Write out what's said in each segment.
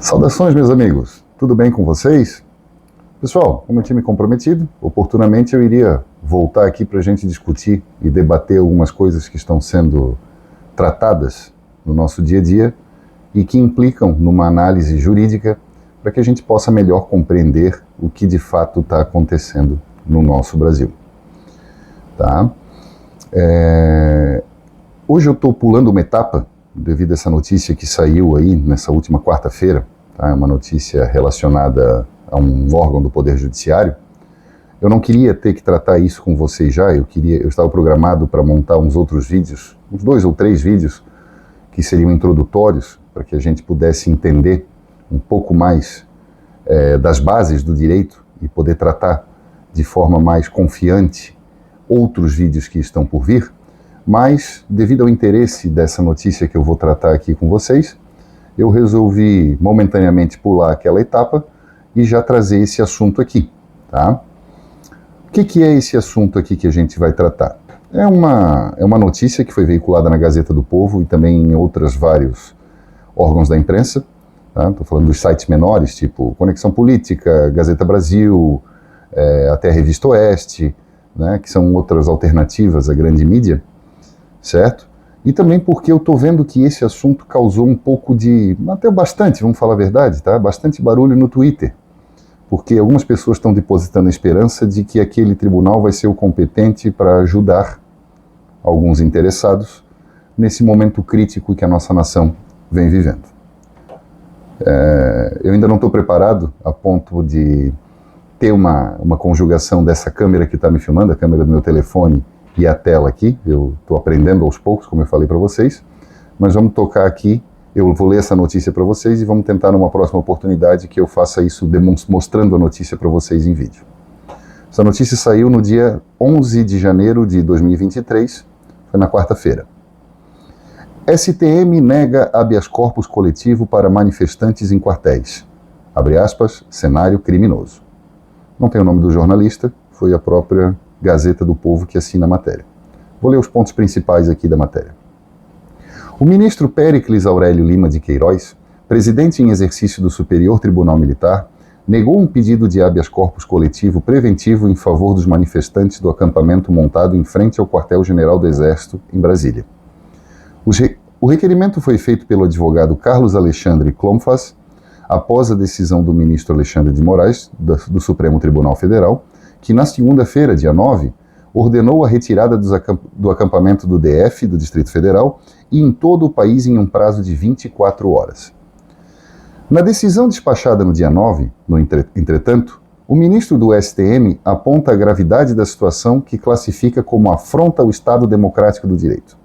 Saudações, meus amigos. Tudo bem com vocês? Pessoal, como eu tinha me comprometido, oportunamente eu iria voltar aqui para a gente discutir e debater algumas coisas que estão sendo tratadas no nosso dia a dia e que implicam numa análise jurídica para que a gente possa melhor compreender o que de fato está acontecendo no nosso Brasil. Tá? Hoje eu estou pulando uma etapa devido a essa notícia que saiu aí nessa última quarta-feira, tá? Uma notícia relacionada a um órgão do Poder Judiciário. Eu não queria ter que tratar isso com vocês já, eu estava programado para montar uns outros vídeos, uns 2 ou 3 vídeos que seriam introdutórios para que a gente pudesse entender um pouco mais das bases do direito e poder tratar de forma mais confiante outros vídeos que estão por vir. Mas, devido ao interesse dessa notícia que eu vou tratar aqui com vocês, eu resolvi momentaneamente pular aquela etapa e já trazer esse assunto aqui, tá? O que é esse assunto aqui que a gente vai tratar? É uma notícia que foi veiculada na Gazeta do Povo e também em outros vários órgãos da imprensa. Estou falando dos sites menores, tipo Conexão Política, Gazeta Brasil, até a Revista Oeste, né, que são outras alternativas à grande mídia. Certo? E também porque eu estou vendo que esse assunto causou um pouco de, até bastante, vamos falar a verdade, tá? Bastante barulho no Twitter, porque algumas pessoas estão depositando a esperança de que aquele tribunal vai ser o competente para ajudar alguns interessados nesse momento crítico que a nossa nação vem vivendo. Eu ainda não estou preparado a ponto de ter uma conjugação dessa câmera que está me filmando, a câmera do meu telefone, e a tela aqui. Eu estou aprendendo aos poucos, como eu falei para vocês, mas vamos tocar aqui, eu vou ler essa notícia para vocês e vamos tentar numa próxima oportunidade que eu faça isso mostrando a notícia para vocês em vídeo. Essa notícia saiu no dia 11 de janeiro de 2023, foi na quarta-feira. STM nega habeas corpus coletivo para manifestantes em quartéis. Abre aspas, cenário criminoso. Não tem o nome do jornalista, foi a própria Gazeta do Povo que assina a matéria. Vou ler os pontos principais aqui da matéria. O ministro Péricles Aurélio Lima de Queiroz, presidente em exercício do Superior Tribunal Militar, negou um pedido de habeas corpus coletivo preventivo em favor dos manifestantes do acampamento montado em frente ao Quartel-General do Exército, em Brasília. O requerimento foi feito pelo advogado Carlos Alexandre Clomfas, após a decisão do ministro Alexandre de Moraes, do Supremo Tribunal Federal, que na segunda-feira, dia 9, ordenou a retirada do acampamento do DF, do Distrito Federal, e em todo o país em um prazo de 24 horas. Na decisão despachada no dia 9, entretanto, o ministro do STM aponta a gravidade da situação que classifica como afronta ao Estado democrático do direito.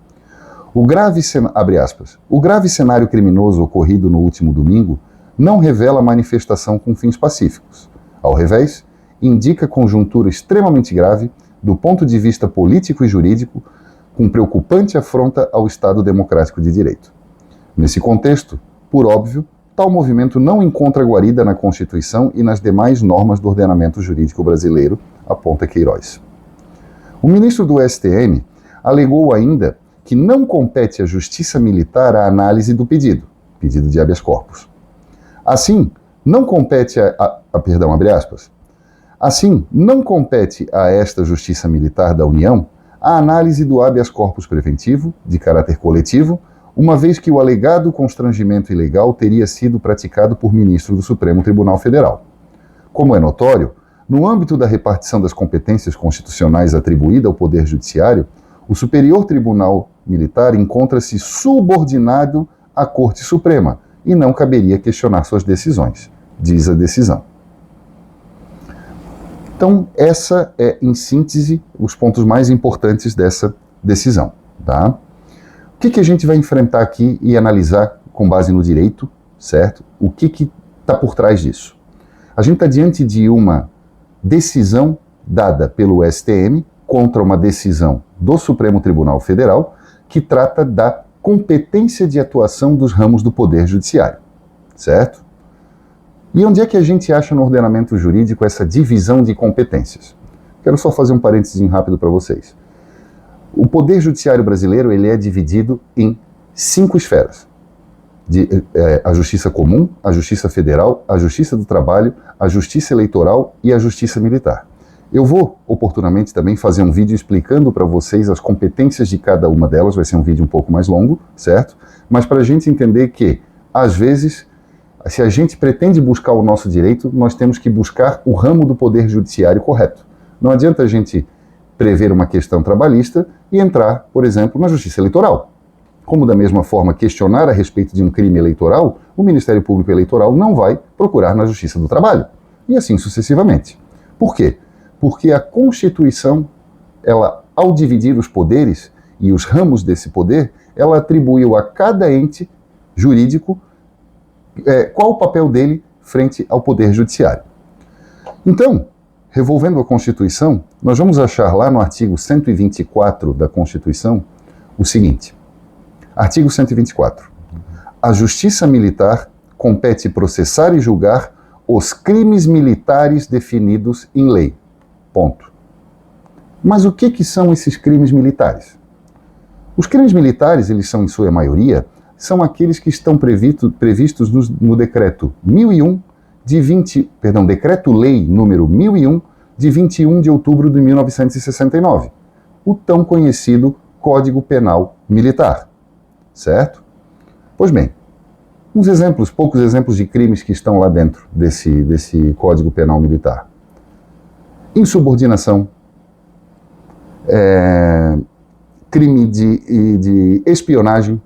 Abre aspas, o grave cenário criminoso ocorrido no último domingo não revela manifestação com fins pacíficos. Ao revés, indica conjuntura extremamente grave do ponto de vista político e jurídico, com preocupante afronta ao Estado democrático de direito. Nesse contexto, por óbvio, tal movimento não encontra guarida na Constituição e nas demais normas do ordenamento jurídico brasileiro, aponta Queiroz. O ministro do STM alegou ainda que não compete à Justiça Militar a análise do pedido de habeas corpus. Assim, não compete abre aspas, assim, não compete a esta Justiça Militar da União a análise do habeas corpus preventivo, de caráter coletivo, uma vez que o alegado constrangimento ilegal teria sido praticado por ministro do Supremo Tribunal Federal. Como é notório, no âmbito da repartição das competências constitucionais atribuída ao Poder Judiciário, o Superior Tribunal Militar encontra-se subordinado à Corte Suprema e não caberia questionar suas decisões, diz a decisão. Então, essa é, em síntese, os pontos mais importantes dessa decisão. Tá? O que a gente vai enfrentar aqui e analisar com base no direito, certo? O que está por trás disso? A gente está diante de uma decisão dada pelo STM contra uma decisão do Supremo Tribunal Federal que trata da competência de atuação dos ramos do Poder Judiciário, certo? E onde é que a gente acha no ordenamento jurídico essa divisão de competências? Quero só fazer um parênteses rápido para vocês. O Poder Judiciário brasileiro ele é dividido em 5 esferas. a Justiça Comum, a Justiça Federal, a Justiça do Trabalho, a Justiça Eleitoral e a Justiça Militar. Eu vou, oportunamente, também fazer um vídeo explicando para vocês as competências de cada uma delas, vai ser um vídeo um pouco mais longo, certo? Mas para a gente entender que, às vezes, se a gente pretende buscar o nosso direito, nós temos que buscar o ramo do Poder Judiciário correto. Não adianta a gente prever uma questão trabalhista e entrar, por exemplo, na Justiça Eleitoral. Como, da mesma forma, questionar a respeito de um crime eleitoral, o Ministério Público Eleitoral não vai procurar na Justiça do Trabalho. E assim sucessivamente. Por quê? Porque a Constituição, ela, ao dividir os poderes e os ramos desse poder, ela atribuiu a cada ente jurídico qual o papel dele frente ao Poder Judiciário. Então, revolvendo a Constituição, nós vamos achar lá no artigo 124 da Constituição o seguinte. Artigo 124. A Justiça Militar compete processar e julgar os crimes militares definidos em lei. Ponto. Mas o que são esses crimes militares? Os crimes militares, eles são, em sua maioria, são aqueles que estão previstos no Decreto 1001 Decreto-Lei número 1001 de 21 de outubro de 1969, o tão conhecido Código Penal Militar, certo? Pois bem, poucos exemplos de crimes que estão lá dentro desse Código Penal Militar. Insubordinação, crime de espionagem,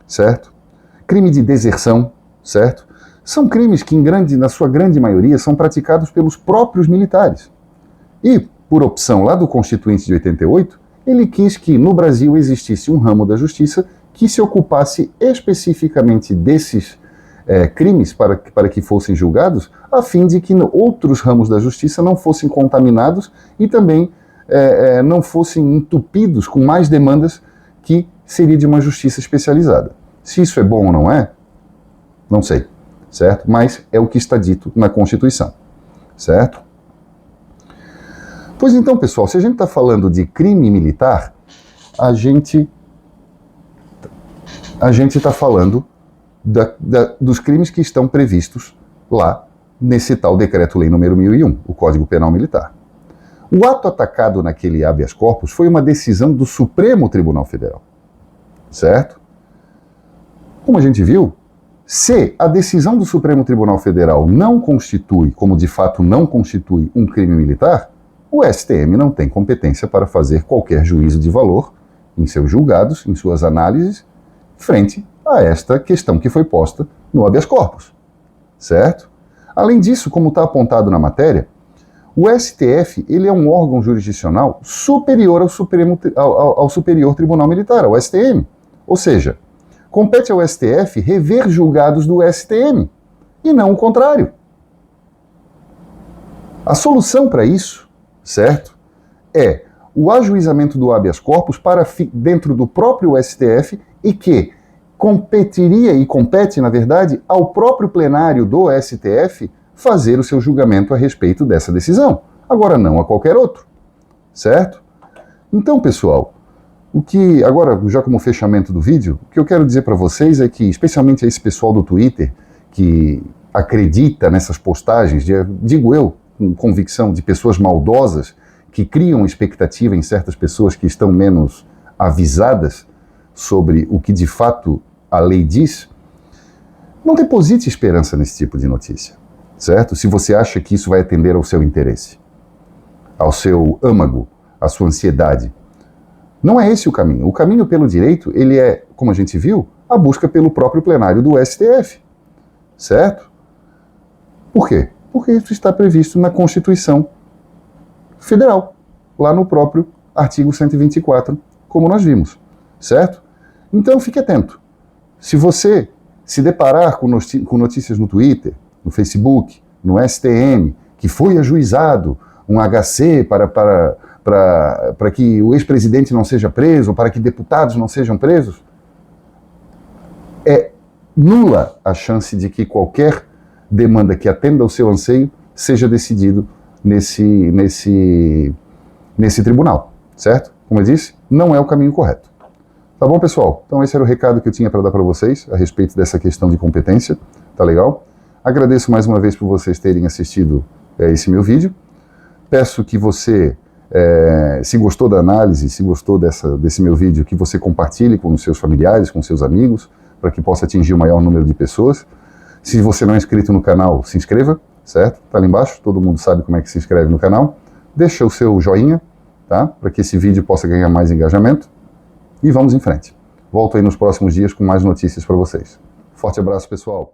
certo? Crime de deserção, certo? São crimes que, na sua grande maioria, são praticados pelos próprios militares. E, por opção lá do Constituinte de 88, ele quis que no Brasil existisse um ramo da justiça que se ocupasse especificamente desses crimes para que fossem julgados, a fim de que outros ramos da justiça não fossem contaminados e também não fossem entupidos com mais demandas que seria de uma justiça especializada. Se isso é bom ou não é, não sei, certo? Mas é o que está dito na Constituição, certo? Pois então, pessoal, se a gente está falando de crime militar, a gente está falando dos crimes que estão previstos lá nesse tal Decreto-Lei número 1001, o Código Penal Militar. O ato atacado naquele habeas corpus foi uma decisão do Supremo Tribunal Federal, certo? Como a gente viu, se a decisão do Supremo Tribunal Federal não constitui, como de fato não constitui, um crime militar, o STM não tem competência para fazer qualquer juízo de valor em seus julgados, em suas análises, frente a esta questão que foi posta no habeas corpus, certo? Além disso, como está apontado na matéria, o STF ele é um órgão jurisdicional superior ao Superior Tribunal Militar, ao STM. Ou seja, compete ao STF rever julgados do STM, e não o contrário. A solução para isso, certo, é o ajuizamento do habeas corpus dentro do próprio STF e que competiria e compete, na verdade, ao próprio plenário do STF fazer o seu julgamento a respeito dessa decisão. Agora não a qualquer outro, certo? Então, pessoal, agora, já como fechamento do vídeo, o que eu quero dizer para vocês é que, especialmente a esse pessoal do Twitter, que acredita nessas postagens, digo eu, com convicção, de pessoas maldosas, que criam expectativa em certas pessoas que estão menos avisadas sobre o que de fato a lei diz, não deposite esperança nesse tipo de notícia, certo? Se você acha que isso vai atender ao seu interesse, ao seu âmago, à sua ansiedade. Não é esse o caminho. O caminho pelo direito, ele é, como a gente viu, a busca pelo próprio plenário do STF, certo? Por quê? Porque isso está previsto na Constituição Federal, lá no próprio artigo 124, como nós vimos, certo? Então fique atento. Se você se deparar com notícias no Twitter, no Facebook, no STM, que foi ajuizado um HC para que o ex-presidente não seja preso, ou para que deputados não sejam presos, é nula a chance de que qualquer demanda que atenda ao seu anseio seja decidido nesse tribunal, certo? Como eu disse, não é o caminho correto. Tá bom, pessoal? Então esse era o recado que eu tinha para dar para vocês a respeito dessa questão de competência, tá legal? Agradeço mais uma vez por vocês terem assistido esse meu vídeo. Peço que você, se gostou da análise, se gostou desse meu vídeo, que você compartilhe com os seus familiares, com seus amigos, para que possa atingir o maior número de pessoas. Se você não é inscrito no canal, se inscreva, certo? Tá ali embaixo, todo mundo sabe como é que se inscreve no canal. Deixa o seu joinha, tá? Para que esse vídeo possa ganhar mais engajamento. E vamos em frente. Volto aí nos próximos dias com mais notícias para vocês. Forte abraço, pessoal.